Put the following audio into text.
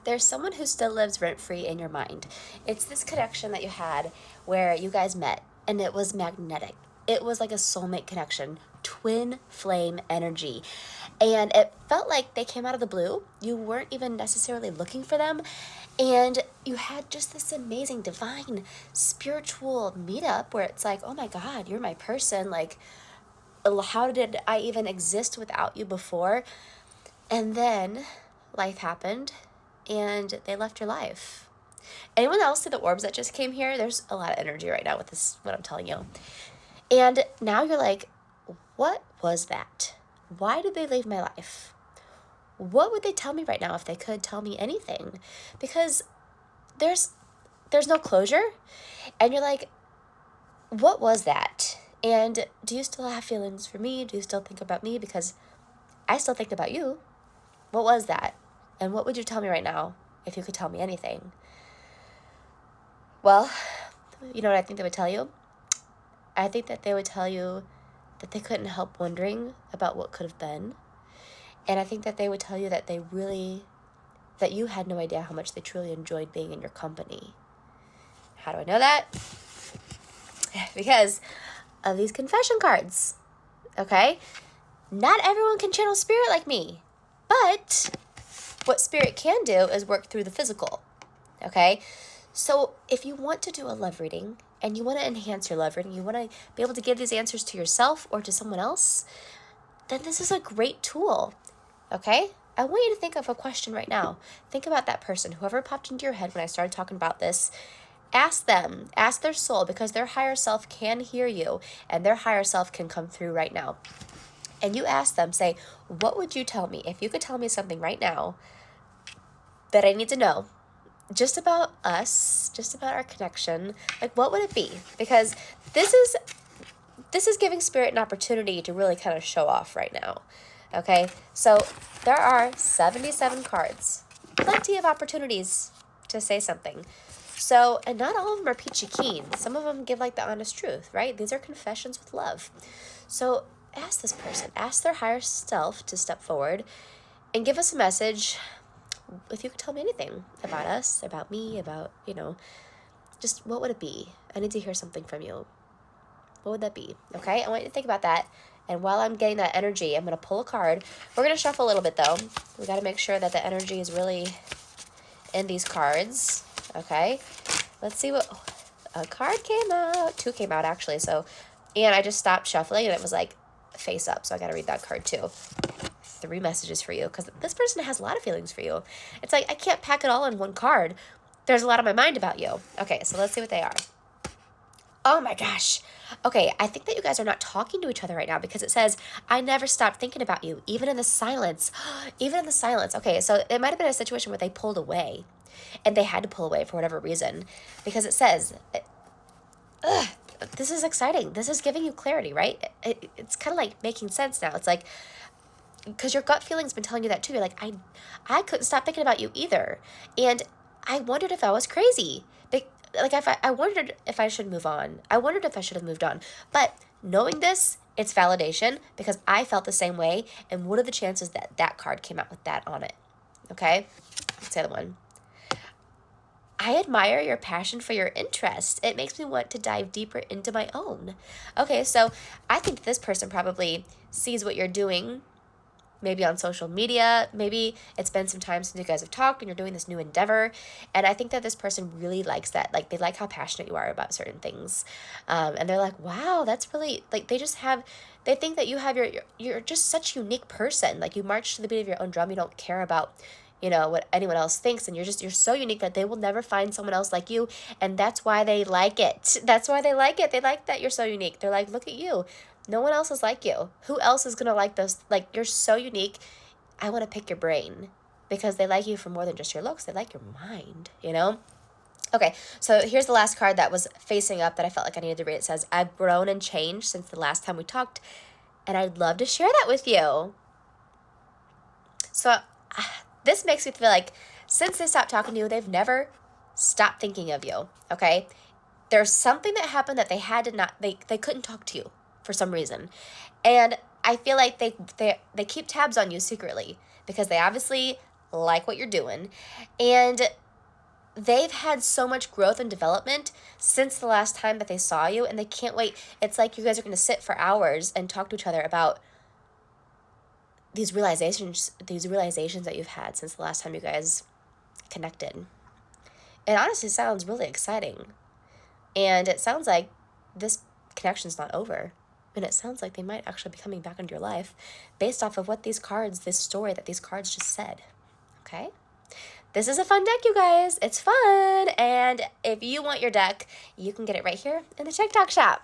there's someone who still lives rent-free in your mind. It's this connection that you had where you guys met and it was magnetic. It was like a soulmate connection, twin flame energy. And it felt like they came out of the blue. You weren't even necessarily looking for them. And you had just this amazing, divine, spiritual meetup where it's like, oh my God, you're my person. Like, how did I even exist without you before? And then life happened and they left your life. Anyone else see the orbs that just came here? There's a lot of energy right now with this, what I'm telling you. And now you're like, what was that? Why did they leave my life? What would they tell me right now if they could tell me anything? Because there's no closure. And you're like, what was that? And do you still have feelings for me? Do you still think about me? Because I still think about you. What was that? And what would you tell me right now if you could tell me anything? Well, you know what I think they would tell you? I think that they would tell you that they couldn't help wondering about what could have been. And I think that they would tell you that that you had no idea how much they truly enjoyed being in your company. How do I know that? Because of these confession cards, okay? Not everyone can channel spirit like me, but what spirit can do is work through the physical, okay? So if you want to do a love reading and you want to enhance your love reading, you want to be able to give these answers to yourself or to someone else, then this is a great tool, okay? I want you to think of a question right now. Think about that person, whoever popped into your head when I started talking about this. Ask them, ask their soul, because their higher self can hear you and their higher self can come through right now. And you ask them, say, what would you tell me if you could tell me something right now that I need to know just about us, just about our connection? Like, what would it be? Because this is giving spirit an opportunity to really kind of show off right now. Okay, so there are 77 cards, plenty of opportunities to say something. So, and not all of them are peachy keen. Some of them give like the honest truth, right? These are confessions with love. So ask this person, ask their higher self to step forward and give us a message. If you could tell me anything about us, about me, about, just what would it be? I need to hear something from you. What would that be? Okay, I want you to think about that. And while I'm getting that energy, I'm going to pull a card. We're going to shuffle a little bit, though. We got to make sure that the energy is really in these cards. Okay, let's see what... A card came out. 2 came out, actually. So, and I just stopped shuffling, and it was like face up. So I got to read that card, too. 3 messages for you, because this person has a lot of feelings for you. It's like, I can't pack it all in one card. There's a lot on my mind about you. Okay, so let's see what they are. Oh my gosh. Okay, I think that you guys are not talking to each other right now because it says, I never stopped thinking about you, even in the silence. Even in the silence. Okay, so it might have been a situation where they pulled away and they had to pull away for whatever reason because it says, this is exciting. This is giving you clarity, right? It's kind of like making sense now. It's like, because your gut feeling's been telling you that too. You're like, I couldn't stop thinking about you either. And I wondered if I was crazy. Like, I wondered if I should move on. I wondered if I should have moved on. But knowing this, it's validation because I felt the same way. And what are the chances that that card came out with that on it? Okay? Let's say the one. I admire your passion for your interest. It makes me want to dive deeper into my own. Okay, so I think this person probably sees what you're doing, maybe on social media. Maybe it's been some time since you guys have talked and you're doing this new endeavor. And I think that this person really likes that. Like, they like how passionate you are about certain things. And they're like, wow, that's really, like, they think that you have you're just such a unique person. Like, you march to the beat of your own drum. You don't care about, what anyone else thinks. And you're so unique that they will never find someone else like you. And that's why they like it. That's why they like it. They like that you're so unique. They're like, look at you. No one else is like you. Who else is going to like this? Like, you're so unique. I want to pick your brain because they like you for more than just your looks. They like your mind, Okay, so here's the last card that was facing up that I felt like I needed to read. It says, I've grown and changed since the last time we talked, and I'd love to share that with you. So this makes me feel like since they stopped talking to you, they've never stopped thinking of you, okay? There's something that happened that they couldn't talk to you for some reason. And I feel like they keep tabs on you secretly because they obviously like what you're doing. And they've had so much growth and development since the last time that they saw you, and they can't wait. It's like you guys are going to sit for hours and talk to each other about these realizations that you've had since the last time you guys connected. It honestly sounds really exciting. And it sounds like this connection's not over. And it sounds like they might actually be coming back into your life based off of what this story that these cards just said. Okay? This is a fun deck, you guys. It's fun. And if you want your deck, you can get it right here in the TikTok shop.